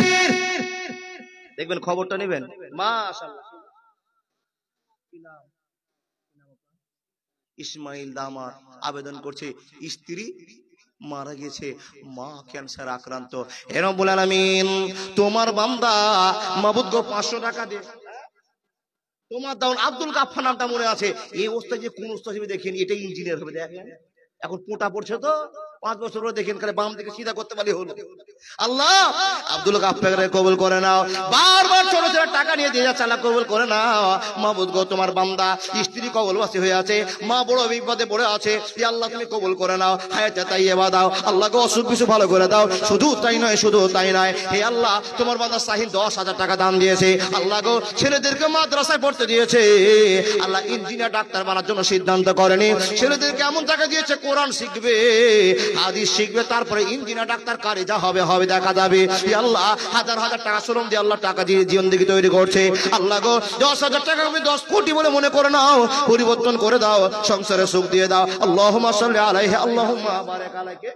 দেখবেন খবরটা নেবেন। মাশাআল্লাহ। ইসমাইল দামাত আবেদন করছে, স্ত্রী মারা গেছে, মা ক্যান্সার আক্রান্ত। হে রব্বুল আলামিন, তোমার বান্দা মাবুদ গো 500 টাকা দে। তোমার দাউন আব্দুল গাফফার নামটা মনে আছে। এই অবস্থায় যে কোন অবস্থা হিসেবে দেখেন, এটা ইঞ্জিনিয়ার হবে। দেখেন এখন পোটা পড়ছে তো, 5 বছর পরে দেখেন খালি বাম দিকে সিধা করতে পারলে হলো। আল্লাহ, আব্দুল গাফফারকে কবুল করে নাও। বারবার ছোট ছোট টাকা নিয়ে দিয়ে যাচ্ছে, আল্লাহ কবুল করে নাও। মাবুদ গো, তোমার বান্দা স্ত্রী কবলবাসী হয়ে আছে, মা বড় বিপদে পড়ে আছে। হে আল্লাহ, তুমি কবুল করে নাও, হায়াতে তাইয়্যিবা দাও। আল্লাহ গো, অসুখ বিসুখ ভালো করে দাও। শুধু তাই নয়, শুধু তাই নয়, হে আল্লাহ, তোমার বান্দা শাহিন 10,000 টাকা দান দিয়েছে। আল্লাহ গো, ছেলেদেরকে মাদ্রাসায় পড়তে দিয়েছে। আল্লাহ ইঞ্জিনিয়ার ডাক্তার বানার জন্য সিদ্ধান্ত করেনি, ছেলেদেরকে এমন টাকা দিয়েছে কোরআন শিখবে। হাদিস শিখবে, তারপরে ইঞ্জিনিয়ার ডাক্তার কারে যা হবে হবে দেখা যাবে। আল্লাহ হাজার হাজার টাকা শ্রম দিয়ে আল্লাহ টাকা দিয়ে জীবন দিকে তৈরি করছে। আল্লাহ গো 10,000 টাকা আমি 10 কোটি বলে মনে করে নাও, পরিবর্তন করে দাও, সংসারে সুখ দিয়ে দাও। আল্লাহুম্মা সাল্লি আলাইহি আল্লাহুম্মা বারিক আলাইহি।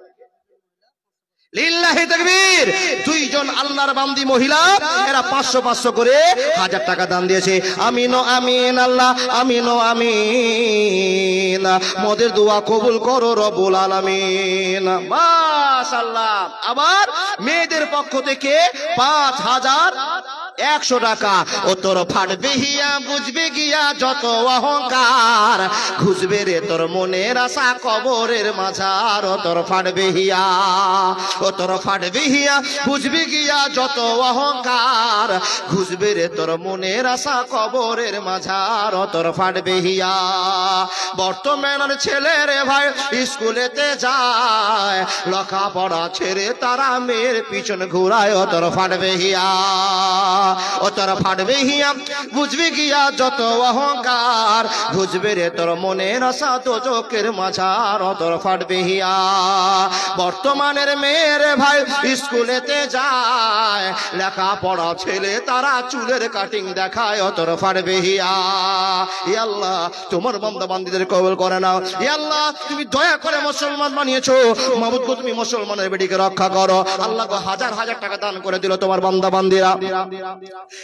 লিল্লাহি তাকবীর। দুইজন আল্লাহর বান্দি মহিলা, এরা 500 করে 1000 টাকা দান দিয়েছে। আমিন ও আমিন আল্লাহ, আমিন ও আমিন। মোদের দোয়া কবুল করো রব্বুল আলামিন। মাশাআল্লাহ। আবার মেয়েদের পক্ষ থেকে 5,100 টাকা। ও তোর ফাটবে হিয়া বুঝবে গিয়া যত অহংকার, খুঁজবে রে তোর মনের আশা কবরের মাঝার। ও তোর ফাটবে হিয়া, ও তোর ফাটবে হিয়া বুঝবে গিয়া যত অহংকার, খুঁজবে রে তোর মনের আশা কবরের মাঝার। ও তোর ফাটবে হিয়া। বর্তমানের ছেলে রে ভাই স্কুলেতে যায়, লেখাপড়া ছেড়ে তারা মেয়ের পিছন ঘুরায়। ও তোর ফাটবে হিয়া, ও তোর ফাটবে হিয়া বুঝবি গিয়া যত অহংকার, বুঝবে রে তোর মনের আশা তো চোখের মাঝার। ও তোর ফাটবে হিয়া। বর্তমানের মেয়ের ভাই স্কুলেতে যায়, লেখাপড়া ছেলে তারা চুলের কাটিং দেখায়। ও তোর ফাটবে হিয়া। ইয়া আল্লাহ তোমার বান্দা বান্দীদের কবুল করে নাও। ইয়া আল্লাহ তুমি দয়া করে মুসলমান বানিয়েছো, মাবুদ গো তুমি মুসলমানের বেটিকে রক্ষা করো। আল্লাহ গো হাজার হাজার টাকা দান করে দিল তোমার বান্দা বান্দীরা।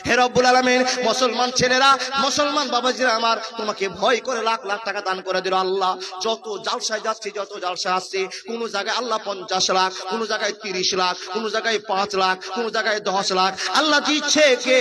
হে রব্বুল আলামিন, মুসলমান ছেলেরা, মুসলমান বাবাজিরা আমার, তোমাকে ভয় করে লাখ লাখ টাকা দান করে দিল। আল্লাহ যত জালসায় যাচ্ছে, যত জালসায় আসছে, কোন জায়গায় আল্লাহ 50 লাখ, কোন জায়গায় 30 লাখ, কোন জায়গায় 5 লাখ, কোন জায়গায় 10 লাখ আল্লাহ দিচ্ছে কে?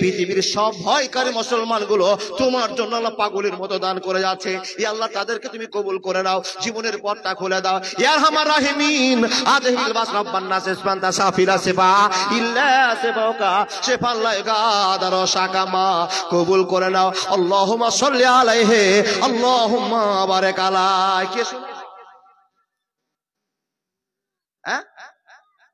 পৃথিবীর সব ভয়কারী মুসলমান গুলো তোমার জন্য আল্লাহ পাগলের মতো দান করে যাচ্ছে। ইয়া আল্লাহ তাদেরকে তুমি কবুল করে নাও, জীবনের পথটা খুলে দাও। ইয়া আরহামার রাহিমিন আযহিল বাস রাব্বান নাস ইসবান্তা সাফিলা সিফা ইল্লা সিফাকা শিফাল্লাহ গাদার শাকামা, কবুল করে নাও। আল্লাহুম্মা সাল্লি আলাইহি আল্লাহুম্মা বারিক আলাইহি। কে শুনে? হ্যাঁ,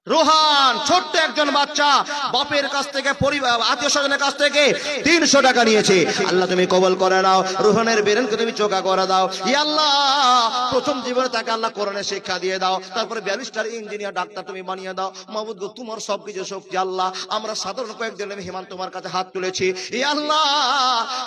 রোহান ছোট্ট একজন বাচ্চা বাপের কাছ থেকে, পরিবার আত্মীয় স্বজনের কাছ থেকে 300 টাকা নিয়েছে। আল্লাহ তুমি কবুল করে নাও। রোহানের বেরেনকে তুমি চোখা করে দাও। ইয়া আল্লাহ প্রথম জীবনে তাকে আল্লাহ কোরআনের শিক্ষা দিয়ে দাও, তারপরে ব্যারিস্টার, ইঞ্জিনিয়ার, ডাক্তার তুমি বানিয়ে দাও। মাবুদ গো তোমার সবকিছু শক্তি। আল্লাহ আমরা সাধারণ কয়েকজন মেহমান তোমার কাছে হাত তুলেছি। ইয়া আল্লাহ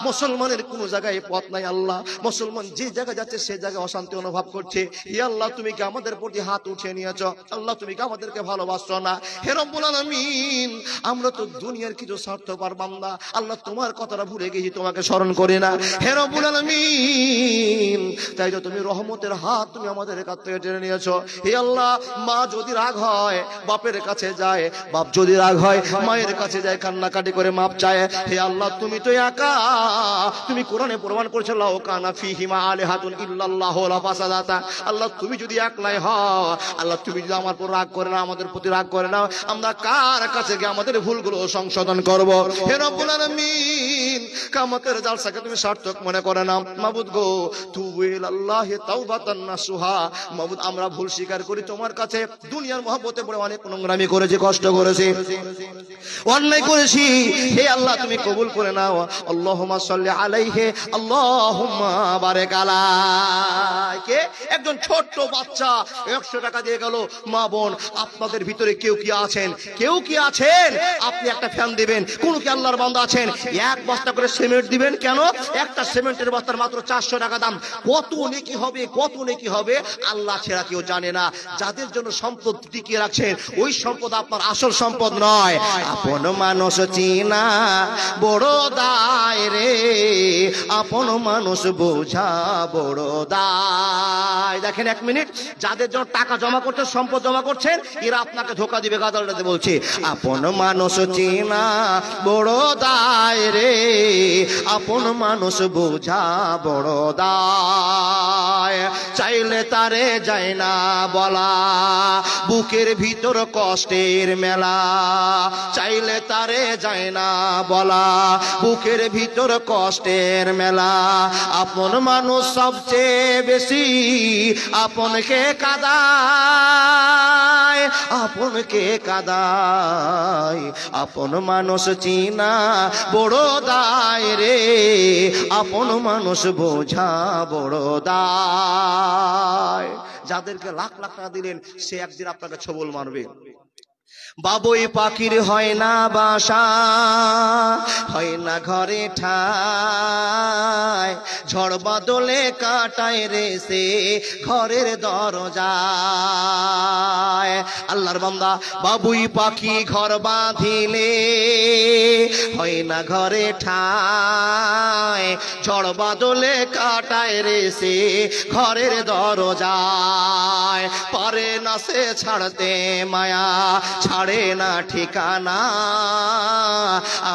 মুসলমানের কোন জায়গায় পথ নাই। আল্লাহ মুসলমান যে জায়গায় যাচ্ছে সে জায়গায় অশান্তি অনুভব করছে। ইয়া আল্লাহ তুমি কি আমাদের প্রতি হাত উঠিয়ে নিয়েছো? আল্লাহ তুমি কি আমাদেরকে ভালোবাসো না? হে রব্বুল আলামিন আমরা তো দুনিয়ার কিছু স্বার্থপর বান্দা, আল্লাহ তোমার কথাটা ভুলে গেছি, তোমাকে স্মরণ করি না। হে রব্বুল আলামিন তাই তো তুমি রহমতের হাত তুমি আমাদের কাছ থেকে টেনে নিয়েছো। হে আল্লাহ মা যদি রাগ হয় বাপের কাছে যায়, বাপ যদি রাগ হয় মায়ের কাছে যায়, কান্নাকাটি করে মাপ চায়। হে আল্লাহ তুমি তো একা, তুমি কোরআনে প্রমাণ করেছো লাউ কানা ফীহিমা আলিহাতুন ইল্লাল্লাহু লা ফাসাদাতা। আল্লাহ তুমি যদি একলাই হও, আল্লাহ তুমি যদি আমার উপর রাগ করে না, আমাদের প্রতি রাগ করে নাও, আমরা কার কাছে গিয়ে আমাদের ভুলগুলো সংশোধন করব? হে রব্বুল আলামিন কিয়ামতের জালসাকে তুমি সার্থক মনে করে নাও। মাবুদ গো তুবু ইলাল্লাহি তাওবাতান নাসুহা। মাবুদ আমরা ভুল স্বীকার করি তোমার কাছে, দুনিয়ার মহব্বতে পড়ে অনেক নোংরামি করেছি, কষ্ট করেছি, অন্যায় করেছি। হে আল্লাহ তুমি কবুল করে নাও। আল্লাহুম্মা সাল্লি আলাইহি আল্লাহুম্মা বারিক আলাইহি। একজন ছোট্ট বাচ্চা 100 টাকা দিয়ে গেল। মা বোন আপনাদের ভিতরে কেউ কি আছেন, কেউ কি আছেন আপনি একটা ফ্যান দিবেন? কোন কি আল্লাহর বান্দা আছেন এক বস্তা করে সিমেন্ট দিবেন? কেন? একটা সিমেন্টের বস্তার মাত্র 400 টাকা দাম। কত নেকি হবে, কত নেকি হবে আল্লাহ ছাড়া কেউ জানে না। যাদের জন্য সম্পদ টিকিয়ে রাখছেন ওই সম্পদ আপনার আসল সম্পদ নয়। আপন মানুষ চিনা বড় দায় রে, আপন মানুষ বোঝা বড় দায়। দেখেন 1 মিনিট, যাদের জন্য টাকা জমা করছেন, সম্পদ জমা করছেন, এরা আপনাকে ধোকা দিবে। গাদালটাতে বলছে আপন মানুষ চিনা বড় দায় রে, আপন মানুষ বোঝা বড় দায়। চাইলে তারে যায় না বলা, বুকের ভিতর কষ্টের মেলা। চাইলে তারে যায় না বলা, বুকের ভিতর কষ্টের মেলা। আপন মানুষ সবচেয়ে বেশি আপনকে কাঁদায়, আপনকে কাঁদায়। আপন মানুষ চিনা বড় দায় রে, আপন মানুষ বোঝা বড় দায়। যাদেরকে লাখ লাখ টাকা দিলেন সে একদিন আপনাকে ছবল মারবে। বাবুই পাখির হয় না বাসা, হয় না ঘরে ঠাই, ঝড় বাদলে কাটায় রে সে ঘরের দরজায়। আল্লাহর বান্দা, বাবুই পাখি ঘর বাঁধিলে হয় না ঘরে ঠাই, ঝড় বাদলে কাটায় রে সে ঘরের দরজায়। পারে না সে ছাড়তে মায়া, ছাড়ে না ঠিকানা,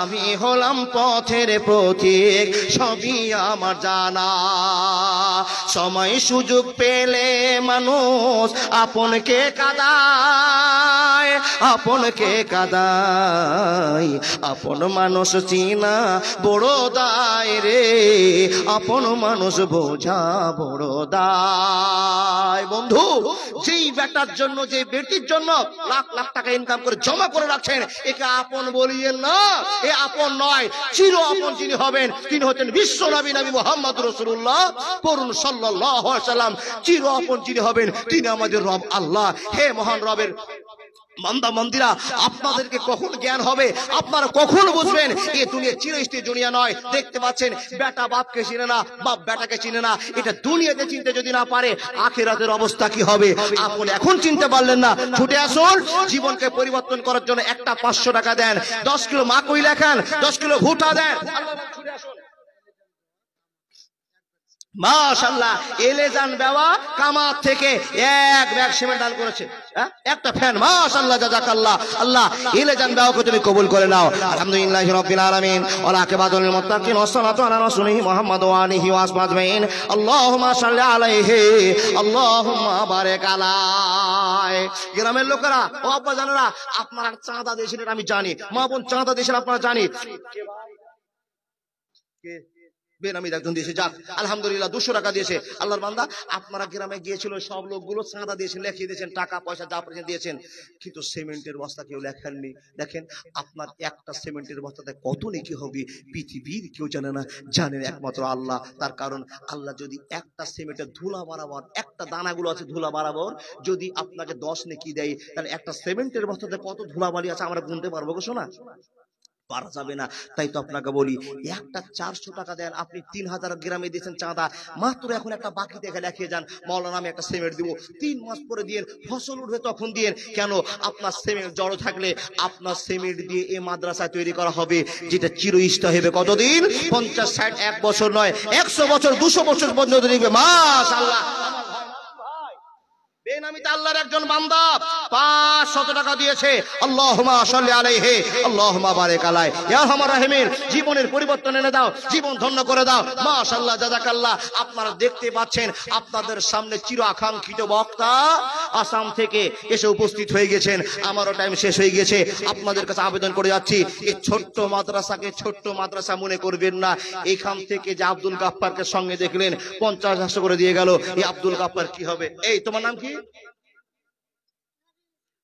আমি হলাম পথের প্রতীক, সবই আমার জানা। সময় সুযোগ পেলে মানুষ আপনকে কাঁদায়, আপনকে কাঁদায়, আপন মানুষ চিনা বড় দায় রে, আপন মানুষ বোঝা বড় দায়। বন্ধু, যেই বেটার জন্য, যে বেটির জন্য লাখ লাখ টাকা ইনকাম করে জমা করে রাখছেন, একে আপন বলিয়েন না, এ আপন নয়। চির আপন যিনি হবেন তিনি হচ্ছেন বিশ্ব নবী, নবী মুহাম্মদ রাসূলুল্লাহ করুন সাল্লাল্লাহু আলাইহি ওয়াসাল্লাম। চির আপন যিনি হবেন তিনি আমাদের রব আল্লাহ। হে মহান রবের বান্দা বান্দিরা, আপনাদেরকে কখন জ্ঞান হবে, আপনারা কখন বুঝবেন এ দুনিয়া চিরস্থায়ী দুনিয়া নয়। দেখতে পাচ্ছেন, বেটা বাপকে চিনে না, বাপ বেটাকে চিনে না। এটা দুনিয়াতে চিনতে যদি না পারে, আখিরাতের অবস্থা কি হবে? আপনি এখন চিনতে পারলেন না, ছুটে আসুন জীবনকে পরিবর্তন করার জন্য। একটা 500 টাকা দেন, 10 কিলো মাকই লেখান, 10 কিলো ভুট্টা দেন। ছুটে আসুন। মাশাআল্লাহ, এলেজান বাবা কামাত থেকে এক ব্যাগ সিমেন্ট দান করেছে, একটা ফ্যান। মাশাআল্লাহ, জাযাকাল্লাহ। আল্লাহ এলেজান বাবাকে তুমি কবুল করে নাও। আলহামদুলিল্লাহি রাব্বিল আলামিন ওয়া আকিবাতুল লিল মুত্তাকিন ওয়া সালাতু আলা রাসূলিহি মুহাম্মদ ওয়া আলিহি ওয়া আসহাবিহি আজমাইন। আল্লাহুম্মা সাল্লি আলাইহি, আল্লাহুম্মা বারিক আলাইহি। গ্রামের লোকেরা, ও আব্বা জানেরা, আপনারা চাঁদা দিয়েছিলেন আমি জানি, মা বোন চাঁদা দিয়েছিলেন আপনারা জানি। কে বেনামি একজন দিয়েছে, যাক আলহামদুলিল্লাহ 200 টাকা দিয়েছে। আল্লাহর বান্দা, আপনারা গ্রামে গিয়েছিল, সব লোকগুলো চাঁদা দিয়েছেন, লিখিয়ে দিয়েছেন, টাকা পয়সা যা পেয়েছেন দিয়েছেন, কিন্তু সিমেন্টের বস্তা কেউ লেখেননি। দেখেন, আপনার একটা সিমেন্টের বস্তাতে কত নেকি হবে পৃথিবীর কেউ জানে না, জানেন একমাত্র আল্লাহ। তার কারণ, আল্লাহ যদি একটা সিমেন্টের ধুলা বরাবর, একটা দানাগুলো আছে ধুলা বরাবর, যদি আপনাকে 10 নেকি দেয়, তাহলে একটা সিমেন্টের বস্তাতে কত ধুলা বালি আছে আমরা গুনতে পারবো গো শোনা? পারা যাবে না। তাই তো আপনাকে বলি, একটা 400 টাকা দেন, আপনি 3000 গ্রামে দিয়েছেন চাঁদা, মাত্র এখন একটা বাকি দেখে লিখিয়ে যান, মাওলানা আমি একটা সিমেন্ট দিব, 3 মাস পরে দিয়ে ফসল উঠবে তখন দিয়ে। কেন? আপনার সিমেন্ট জড়ো থাকলে আপনার সিমেন্ট দিয়ে এই মাদ্রাসা তৈরি করা হবে, যেটা চিরস্থায়ী হবে। কতদিন? 50, 60, 1 বছর নয়, 100 বছর, 200 বছর পর্যন্ত নিবে। মাশাআল্লাহ। বেনামিতে আল্লাহর একজন বান্দা 500 টাকা দিয়েছে। আল্লাহুম্মা সাল্লি আলাইহি, আল্লাহুম্মা বারিক আলাইহি। ইয়া আরহামার রাহিমিন, জীবনের পরিবর্তন এনে দাও, জীবন ধন্য করে দাও। মাশাআল্লাহ, জাযাকাল্লাহ। আপনারা দেখতে পাচ্ছেন, আপনাদের সামনে চির আকাঙ্ক্ষিত বক্তা আসাম থেকে এসে উপস্থিত হয়ে গেছেন। আমারও টাইম শেষ হয়ে গেছে। আপনাদের কাছে আবেদন করে যাচ্ছি, এই ছোট্ট মাদ্রাসাকে ছোট্ট মাদ্রাসা মনে করবেন না। এখান থেকে যে আব্দুল গাফফারকে সঙ্গে দেখলেন 50,000 করে দিয়ে গেল, এই আব্দুল গাফফার কি হবে? এই তোমার নাম কি?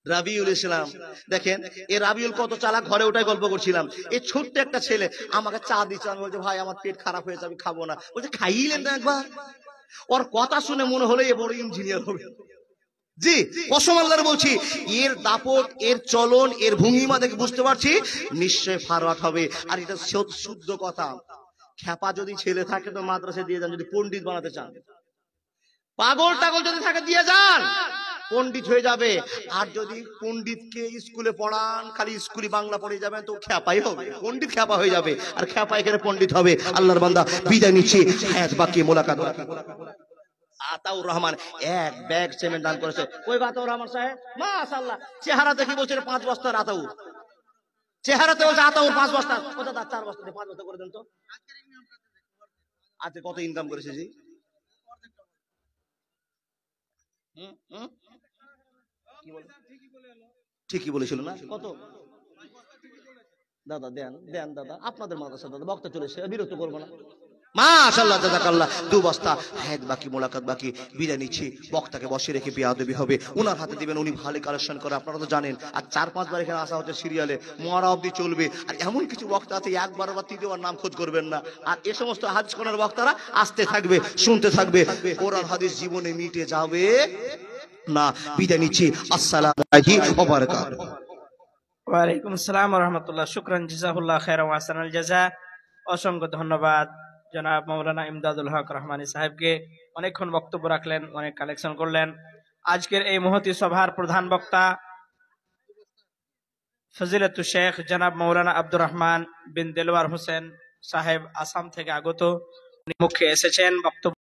রাবিউল ইসলাম। দেখেন, এই রাবিউল কত চালাক, ঘরে ওটাই গল্প করছিলাম। এই ছোট্ট একটা ছেলে আমাকে চা দিচ্ছে, আমি বলছি ভাই আমার পেট খারাপ হয়েছে, আমি খাবো না। বলছে খাইলেন না একবার? ওর কথা শুনে মনে হলো এ বড় ইঞ্জিনিয়ার হবে। জি, কসম আল্লাহর বলছি, এর দাপট, এর চলন, এর ভঙ্গিমা দেখে বুঝতে পারছি নিশ্চয় ফারওয়াট হবে। আর এটা শুদ্ধ কথা। খ্যাপা যদি ছেলে থাকে তো মাদ্রাসায় দিয়ে যান, যদি পণ্ডিত বানাতে চান। পাগল টাগল যদি থাকে দিয়ে যান, পণ্ডিত হয়ে যাবে। আর যদি পণ্ডিতকে স্কুলে পড়ান, খালি স্কুলে বাংলা পড়ে যাবেন, তো খ্যাপাই হবে, পণ্ডিত খ্যাপা হয়ে যাবে, আর খ্যাপা এখানে পণ্ডিত হবে। আল্লাহর বান্দা, বিদায় নিচ্ছি, হায়াত বাকি, মোলাকাত। আতাউর রহমান 1 ব্যাগ সিমেন্ট দান করেছে। ওই আতাউর রহমান সাহেব, মাশাআল্লাহ, চেহারা দেখি বলছে 5 বস্তার আতাউর, চেহারাতে বলছে আতাউর 5 বস্তা। কোথা 4 বস্তা, 5 বস্তা করে দেন তো। আজকে কত ইনকাম করেছে জি? ঠিকই বলেছিল না? কত দাদা? দেন দেন দাদা, আপনাদের মাদ্রাসা দাদা, বক্তা চলেছে, বিরক্ত করবো না। মাশাআল্লাহ জাযাকাল্লাহ। 2 বস্তা হায়াত বাকি, মোলাকাত বাকি, বিদায় নিচ্ছি। বক্তাকে বসে রেখে বেয়াদবি হবে, উনার হাতে দিবেন, উনি ভালো কালেকশন করে, আপনারা তো জানেন। আর 4-5 বার এখানে আসা হচ্ছে সিরিয়ালে, মরা অবধি চলবে। আর এমন কিছু বক্তা আছে একবার বা তৃতীয়বার নাম খোঁজ করবেন না। আর এই সমস্ত হাদিস কোরআনের বক্তারা আসতে থাকবে, শুনতে থাকবে, কোরআন হাদিস জীবনে মিটে যাবে না। বিদায় নিচ্ছি। আসসালামু আলাইকুম ওয়া বারাকাতুহু। ওয়ালাইকুম আসসালাম ওয়া রাহমাতুল্লাহ। শুকরান, জাযাকুল্লাহ খাইরান ওয়া আহসানাল জাযা। অসংখ্য ধন্যবাদ জনাব মাওলানা ইমদাদুল হক রহমানী সাহেবকে। অনেকক্ষণ বক্তব্য রাখলেন, অনেক কালেকশন করলেন। আজকের এই মহতী সভার প্রধান বক্তা ফজিলাতুল শেখ জনাব মাওলানা আব্দুর রহমান বিন দেলওয়ার হোসেন সাহেব, আসাম থেকে আগত। উনি মুখে এসেছেন বক্তব্য